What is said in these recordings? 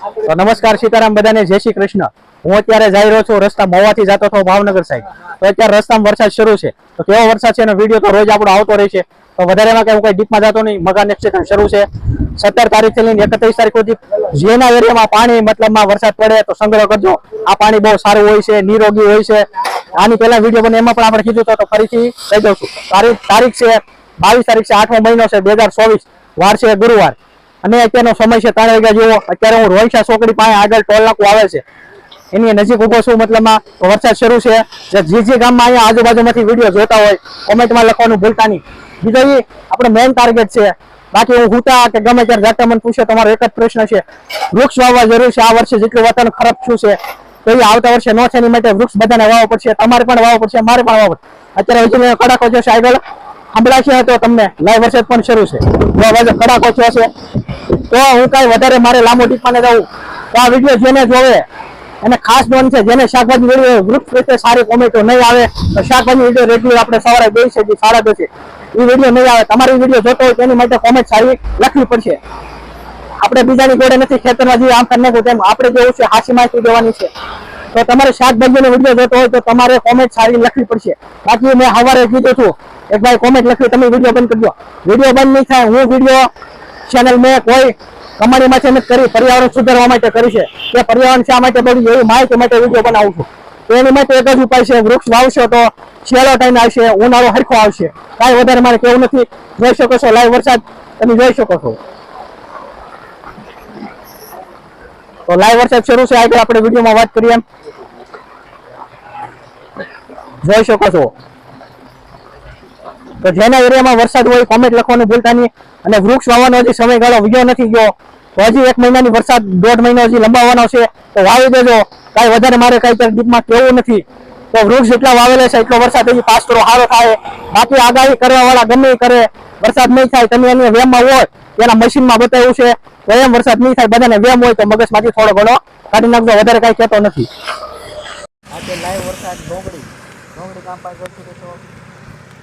તો નમસ્કાર સીતારામ બધાને જય શ્રી કૃષ્ણ। હું અત્યારે જઈ રહ્યો છું રસ્તા મહુવાથી જતો હતો ભાવનગર સાઈડ। તો અત્યારે રસ્તામાં વરસાદ શરૂ છે, તો કેવો વરસાદ છે એનો વિડીયો તો રોજ આપણો આવતો રહેશે। તો વધારેમાં કઈ હું કઈ ડીપમાં જતો નહીં। મગા નક્ષત્ર શરૂ છે 17 તારીખથી લઈને 31 તારીખ સુધી। જેના એરિયામાં પાણી મતલબમાં વરસાદ પડે તો સંગ્રહ કરજો। આ પાણી બહુ સારું હોય છે, નિરોગી હોય છે। આની પહેલા વિડીયો બને એમાં પણ આપણે કીધું તો ફરીથી કહી દઉં છું। તારીખ છે 22 તારીખ છે, 8મો મહિનો છે 2024, વાર છે ગુરુવાર, અને અત્યારનો સમય છે 3 વાગ્યા જેવો। અત્યારે હું રોહિશા ચોકડી પાસે આગળ ટોલ નાકું આવે છે એની નજીક ઉભો છું। મતલબમાં વરસાદ શરૂ છે। જે ગામમાં અહીંયા આજુબાજુમાંથી વિડીયો જોતા હોય કોમેન્ટમાં લખવાનું ભૂલતા નહીં। બીજો એ આપણો મેઇન ટાર્ગેટ છે। બાકી હું હુતા કે ગમે ત્યારે જાતે મને પૂછે તમારો એક જ પ્રશ્ન છે, વૃક્ષ વાવવા જરૂર છે। આ વર્ષે જેટલું વાતાવરણ ખરાબ થયું છે તો એ આવતા વર્ષે ન છે, એની માટે વૃક્ષ બધાને વાવવા પડશે। તમારે પણ વાવવા પડશે, મારે પણ વાવવા પડશે। અત્યારે હજી મેં કડાકો જશે આગળ સંભળાશે તો તમને લાઈવ વરસાદ પણ શરૂ છે, કડાકો થયો છે। તો હું કઈ વધારે મારે લાંબો ટીપાને જવું તો આ વિડીયો જેને જોવે અને ખાસ નોંધ છે, જેને શાકભાજી વિડીયો વૃક્ષ પ્રત્યે સારી કોમેન્ટો નહીં આવે તો શાકભાજી વિડીયો રેગ્યુલર આપણે સવારે 2 છે 2:30 એ વિડીયો નહીં આવે। તમારી વિડીયો જોતો હોય તેની માટે કોમેન્ટ સારી લખવી પડશે। આપણે બીજાની જોડે નથી ખેતરમાં જે આમ કરી તેમ આપણે જેવું છે હાસી માહિતી દેવાની છે। તો તમારે શાકભાજીનો વિડીયો જોતો હોય તો તમારે કોમેન્ટ સારી લખવી પડશે। બાકી મેં સવારે કીધું છું એક ભાઈ કોમેન્ટ લખી તમે વિડીયો બંધ કરજો, વિડીયો બંધ નહીં થાય। હું વિડીયો ચેનલ મેં કોઈ કમાણી માટે નથી કરી, પર્યાવરણ સુધારવા માટે કરી છે। કે પર્યાવરણ શા માટે બળી એવી માહિતી માટે વિડીયો બનાવું છું। તો એની માટે એક જ ઉપાય છે, વૃક્ષ વાવશો તો શિયાળો ટાઈમ આવશે, ઉનાળો હરખો આવશે। કાંઈ વધારે મારે કેવું નથી। જોઈ શકો છો લાઈવ વરસાદ તમે જોઈ શકો છો। તો લાઈવ વરસાદ શરૂ છે, આગળ આપણે વિડીયોમાં વાત કરીએ। જોઈ શકો છો તો જેના એરિયામાં વરસાદ હોય કોમેન્ટ લખવાનું ભૂલતા નહીં। અને વૃક્ષ વાવવાનો હજી સમયગાળો વિયો નથી ગયો, તો હજી 1 મહિનાની વરસાદ 1.5 મહિનો હજી લંબાવવાનો છે, તો વાવી દેજો। કાંઈ વધારે મારે કાંઈ ડીપમાં કેવું નથી। તો વૃક્ષ જેટલા વાવેલા છે એટલો વરસાદ હજી પાસ કરો સારો થાય। બાકી આગાહી કરવા વાળા ગમે એ કરે, વરસાદ નહીં થાય તમે એની વેમમાં હોય એના મશીનમાં બતાવ્યું છે તો એમ વરસાદ નહીં થાય। બધાને વેમ હોય તો મગજમાંથી થોડો ઘણો કાઢી નાખજો, વધારે કાંઈ કહેતો નથી। આજે લાઈવ વરસાદ ડોંગળી ગામ પાસે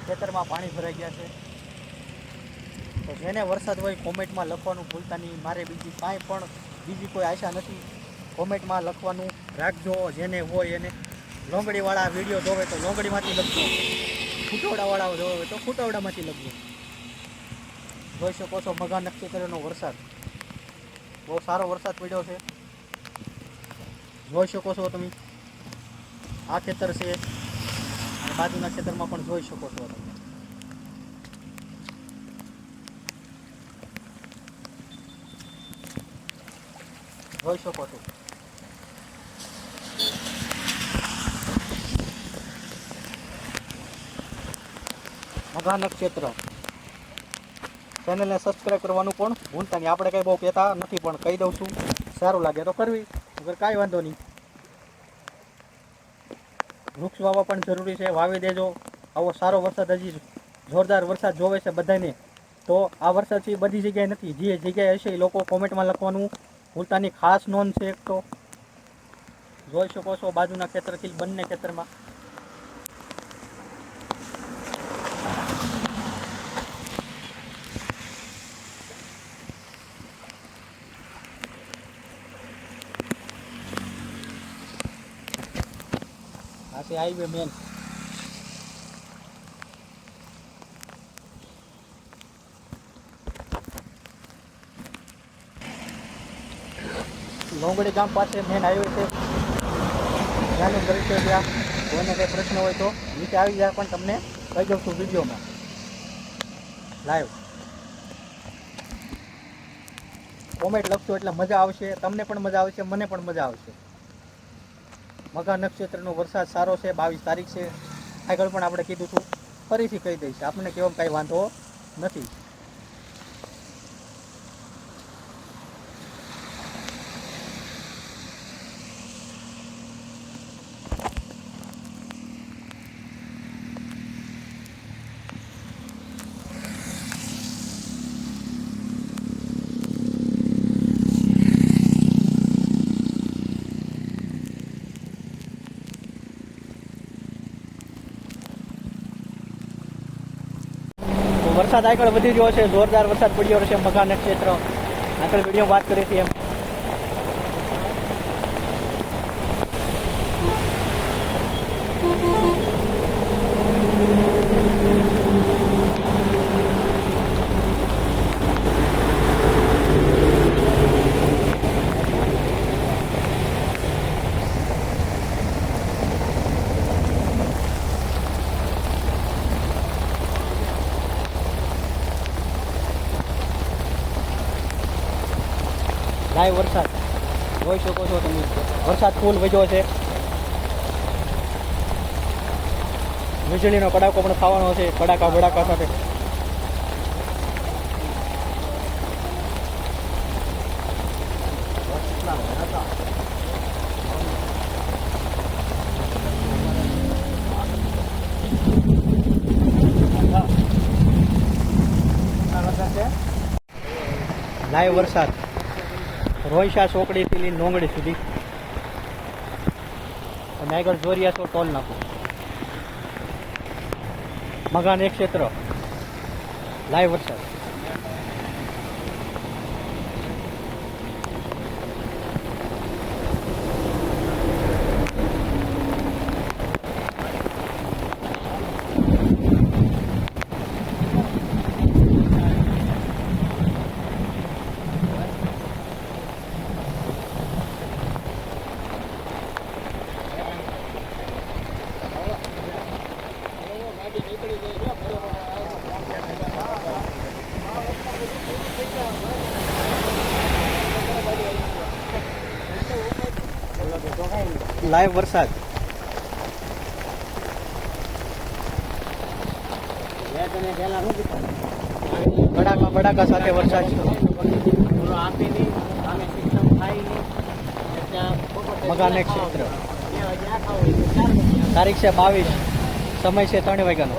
ખેતરમાં પાણી ભરાઈ ગયા છે। તો જેને વરસાદ હોય કોમેન્ટમાં લખવાનું ભૂલતા નહીં। મારે બીજી કોઈ આશા નથી, કોમેન્ટમાં લખવાનું રાખજો। જેને હોય એને લોંગડીવાળા વિડીયો જોવે તો લોંગડીમાંથી લખજો, ફૂટવડાવાળા જોવે તો ફૂટવડામાંથી લખજો। જોઈ શકો છો મઘા નક્ષત્રનો વરસાદ, બહુ સારો વરસાદ પડ્યો છે। જોઈ શકો છો તમે, આ ખેતર છે અને બાજુના ખેતરમાં પણ જોઈ શકો છો તમે। જોઈ શકો છો મઘા નક્ષત્ર। ચેનલને સબસ્ક્રાઈબ કરવાનું પણ ભૂલતા નહીં। આપણે કંઈ બહુ કહેતા નથી પણ કહી દઉં છું, સારું લાગે તો કરવી, અગર કાંઈ વાંધો નહીં। વૃક્ષ વાવવા પણ જરૂરી છે, વાવી દેજો। આવો સારો વરસાદ હજી જોરદાર વરસાદ જોવે છે બધાને, તો આ વરસાદ છે બધી જગ્યાએ નથી, જે જગ્યાએ હશે એ લોકો કોમેન્ટમાં લખવાનું ભૂલતા નહીં। ખાસ નોંધ છે એક તો જોઈ શકો છો બાજુના ખેતરથી બંને ખેતરમાં આ છે હાઈવે મેન। લોંગડી ગામ પાસે મેન હાઈવે છે, ત્યાંનું દ્રશ્ય ત્યાં કોઈને કંઈ પ્રશ્ન હોય તો નીચે આવી જાય, પણ તમને કહી દઉં છું વિડીયોમાં લાઈવ। કોમેન્ટ લખશો એટલે મજા આવશે, તમને પણ મજા આવશે, મને પણ મજા આવશે। મઘા નક્ષત્રનો વરસાદ સારો છે, 22 તારીખ છે। આગળ પણ આપણે કીધું છું, ફરીથી કહી દઈશ, આપણને કહેવામાં કાંઈ વાંધો નથી। વરસાદ આગળ વધી રહ્યો છે, જોરદાર વરસાદ પડ્યો છે મઘા નક્ષત્ર। આગળ વિડીયો વાત કરી હતી એમ લાઈવ વરસાદ જોઈ શકો છો તમે, વરસાદ ફૂલ વધ્યો છે. વીજળીનો કડાકો પણ થવાનો છે, કડાકા ભડાકા સાથે. લાઈવ વરસાદ રોઈશા ચોકડીથી લઈને નોંગડી સુધી. તમે આગળ જોઈ રહ્યા છો ટોલ નાકો, મકાન એક ક્ષેત્ર. લાઈવ વરસાદ. લાઈવ વરસાદ. બડાકા બડાકા સાથે વરસાદ છે. મકાન એક ક્ષેત્ર. તારીખ છે 22, સમય છે 3 વાગ્યાનો.